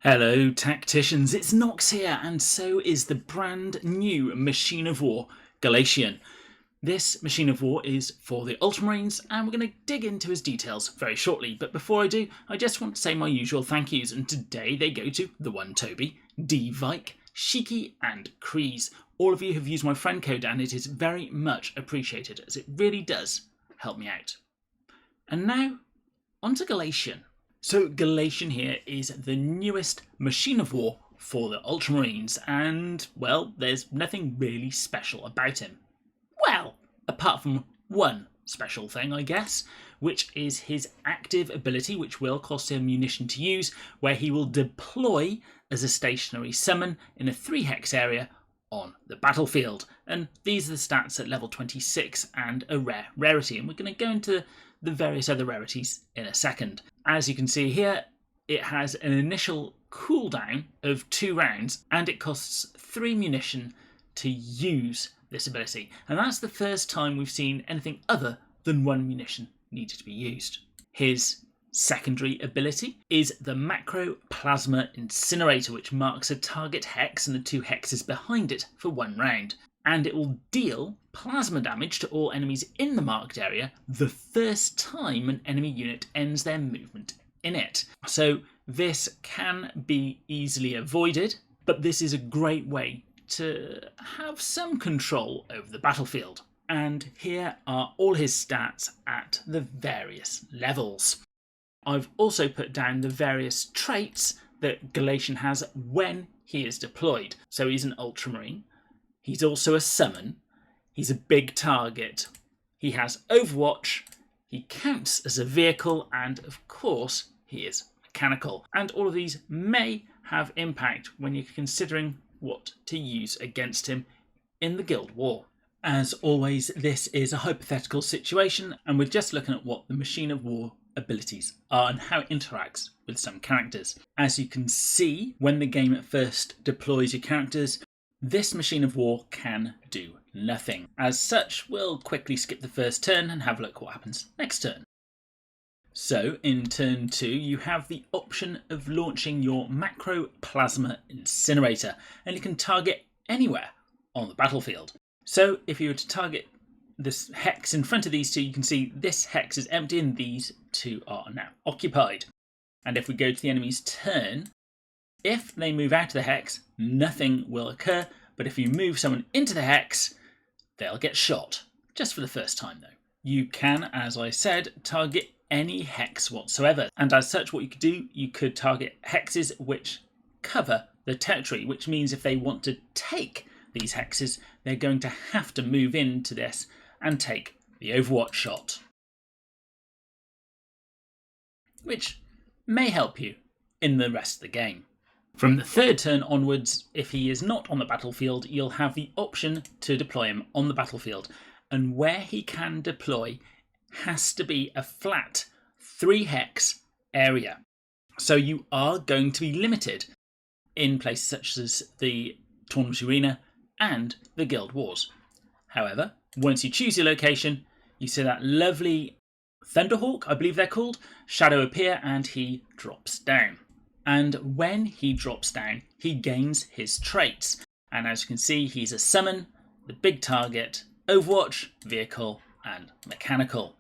Hello tacticians, it's Nox here, and so is the brand new machine of war, Galatian. This machine of war is for the Ultramarines, and we're going to dig into his details very shortly. But before I do, I just want to say my usual thank yous, and today they go to The One Toby, D Vike, Shiki, and Kreese. All of you have used my friend code, and it is very much appreciated, as it really does help me out. And now, on to Galatian. So Galatian here is the newest machine of war for the Ultramarines, and, well, there's nothing really special about him. Well, apart from one special thing, I guess, which is his active ability, which will cost him munition to use, where he will deploy as a stationary summon in a 3-hex area on the battlefield. And these are the stats at level 26 and a rare rarity, and we're going to go into the various other rarities in a second. As you can see here, it has an initial cooldown of 2 rounds and it costs 3 munition to use this ability. And that's the first time we've seen anything other than 1 munition needed to be used. His secondary ability is the Macro Plasma Incinerator, which marks a target hex and the 2 hexes behind it for 1 round. And it will deal plasma damage to all enemies in the marked area the first time an enemy unit ends their movement in it. So this can be easily avoided, but this is a great way to have some control over the battlefield. And here are all his stats at the various levels. I've also put down the various traits that Galatian has when he is deployed. So he's an Ultramarine. He's also a summon, he's a big target, he has Overwatch, he counts as a vehicle, and of course he is mechanical. And all of these may have impact when you're considering what to use against him in the Guild War. As always, this is a hypothetical situation, and we're just looking at what the machine of war abilities are and how it interacts with some characters. As you can see, when the game at first deploys your characters, this machine of war can do nothing. As such, we'll quickly skip the first turn and have a look what happens next turn. So in turn 2, you have the option of launching your Macro Plasma Incinerator, and you can target anywhere on the battlefield. So if you were to target this hex in front of these two, you can see this hex is empty and these 2 are now occupied. And if we go to the enemy's turn, if they move out of the hex, nothing will occur, but if you move someone into the hex, they'll get shot, just for the first time though. You can, as I said, target any hex whatsoever, and as such what you could do, you could target hexes which cover the territory, which means if they want to take these hexes, they're going to have to move into this and take the Overwatch shot, which may help you in the rest of the game. From the 3rd turn onwards, if he is not on the battlefield, you'll have the option to deploy him on the battlefield. And where he can deploy has to be a flat 3-hex area. So you are going to be limited in places such as the Tournament Arena and the Guild Wars. However, once you choose your location, you see that lovely Thunderhawk, I believe they're called, shadow appear and he drops down. And when he drops down, he gains his traits. And as you can see, he's a summon, the big target, Overwatch, vehicle, and mechanical.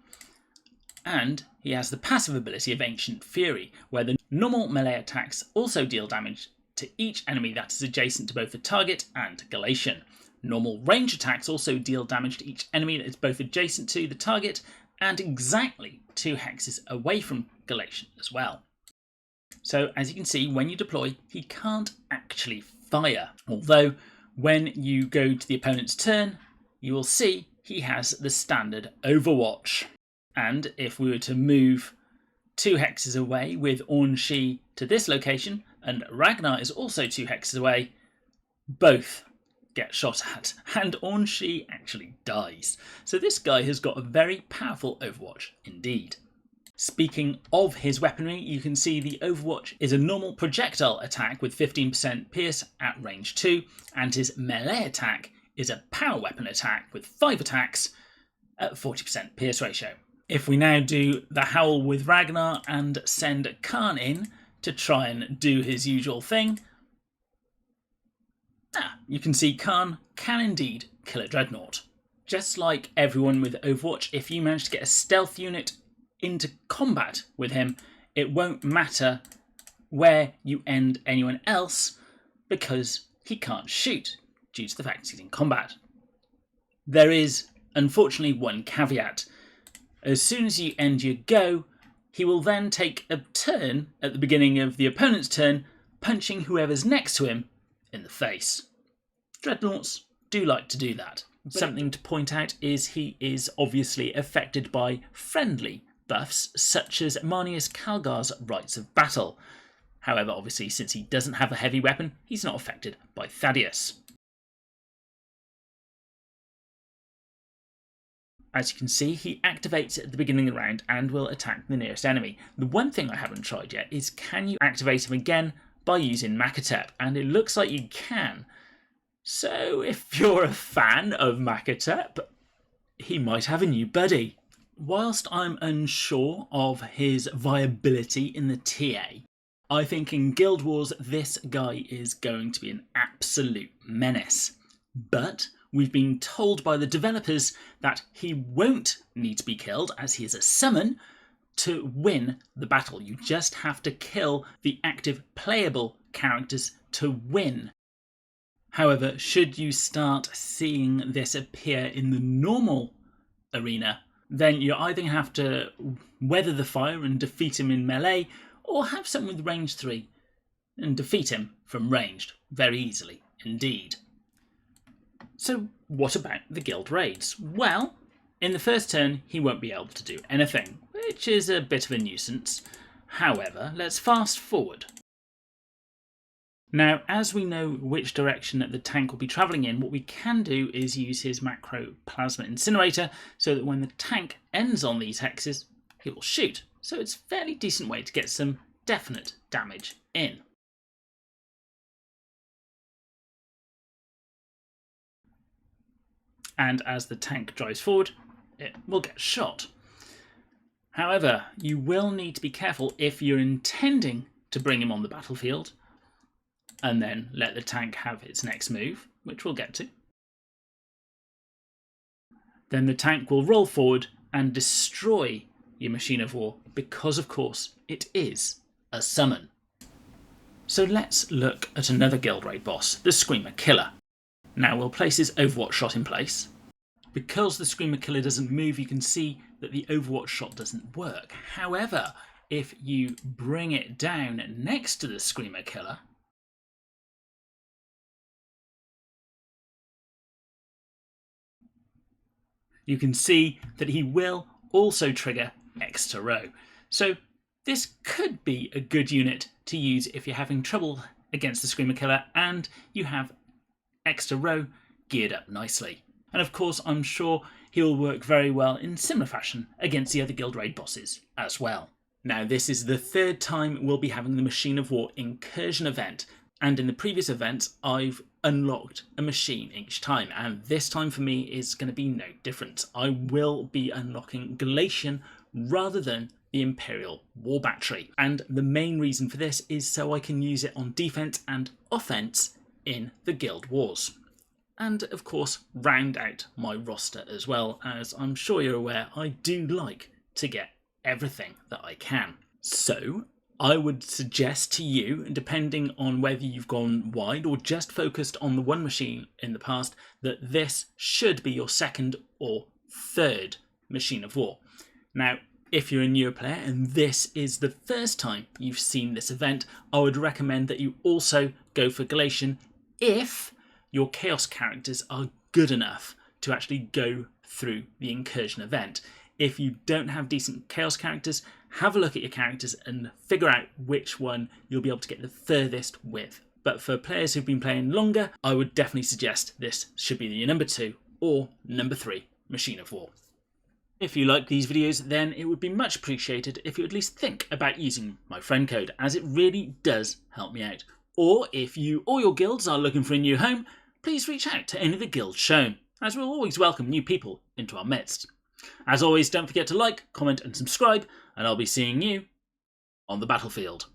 And he has the passive ability of Ancient Fury, where the normal melee attacks also deal damage to each enemy that is adjacent to both the target and Galatian. Normal range attacks also deal damage to each enemy that is both adjacent to the target and exactly 2 hexes away from Galatian as well. So as you can see, when you deploy, he can't actually fire. Although when you go to the opponent's turn, you will see he has the standard Overwatch. And if we were to move 2 hexes away with Ornshi to this location, and Ragnar is also 2 hexes away, both get shot at, and Ornshi actually dies. So this guy has got a very powerful Overwatch indeed. Speaking of his weaponry, you can see the Overwatch is a normal projectile attack with 15% pierce at range 2, and his melee attack is a power weapon attack with 5 attacks at 40% pierce ratio. If we now do the Howl with Ragnar and send Khan in to try and do his usual thing. You can see Khan can indeed kill a dreadnought. Just like everyone with Overwatch, if you manage to get a stealth unit into combat with him, it won't matter where you end anyone else because he can't shoot due to the fact he's in combat. There is, unfortunately, one caveat. As soon as you end your go, he will then take a turn at the beginning of the opponent's turn, punching whoever's next to him in the face. Dreadnoughts do like to do that. Something to point out is he is obviously affected by friendly buffs, such as Marneus Calgar's Rites of Battle. However, obviously, since he doesn't have a heavy weapon, he's not affected by Thaddeus. As you can see, he activates at the beginning of the round and will attack the nearest enemy. The one thing I haven't tried yet is, can you activate him again by using Makhotep? And it looks like you can. So if you're a fan of Makhotep, he might have a new buddy. Whilst I'm unsure of his viability in the TA, I think in Guild Wars this guy is going to be an absolute menace. But we've been told by the developers that he won't need to be killed, as he is a summon, to win the battle. You just have to kill the active playable characters to win. However, should you start seeing this appear in the normal arena, then you either have to weather the fire and defeat him in melee, or have someone with range 3 and defeat him from ranged very easily indeed. So what about the guild raids? Well, in the first turn he won't be able to do anything, which is a bit of a nuisance. However, let's fast forward. Now, as we know which direction the tank will be travelling in, what we can do is use his macro plasma incinerator so that when the tank ends on these hexes, he will shoot. So it's a fairly decent way to get some definite damage in. And as the tank drives forward, it will get shot. However, you will need to be careful if you're intending to bring him on the battlefield and then let the tank have its next move, which we'll get to. Then the tank will roll forward and destroy your machine of war because, of course, it is a summon. So let's look at another guild raid boss, the Screamer Killer. Now we'll place his Overwatch shot in place. Because the Screamer Killer doesn't move, you can see that the Overwatch shot doesn't work. However, if you bring it down next to the Screamer Killer, you can see that he will also trigger extra row. So this could be a good unit to use if you're having trouble against the Screamer Killer and you have extra row geared up nicely. And of course, I'm sure he'll work very well in similar fashion against the other guild raid bosses as well. Now, this is the third time we'll be having the Machine of War incursion event. And in the previous events, I've unlocked a machine each time, and this time for me is going to be no different. I will be unlocking Galatian rather than the Imperial War Battery, and the main reason for this is so I can use it on defense and offense in the Guild Wars. And of course, round out my roster as well, as I'm sure you're aware, I do like to get everything that I can. So I would suggest to you, depending on whether you've gone wide or just focused on the one machine in the past, that this should be your second or third Machine of War. Now, if you're a newer player and this is the first time you've seen this event, I would recommend that you also go for Galatian if your Chaos characters are good enough to actually go through the incursion event. If you don't have decent Chaos characters, have a look at your characters and figure out which one you'll be able to get the furthest with. But for players who've been playing longer, I would definitely suggest this should be your number 2 or number 3 Machine of War. If you like these videos, then it would be much appreciated if you at least think about using my friend code, as it really does help me out. Or if you or your guilds are looking for a new home, please reach out to any of the guilds shown, as we'll always welcome new people into our midst. As always, don't forget to like, comment and subscribe, and I'll be seeing you on the battlefield.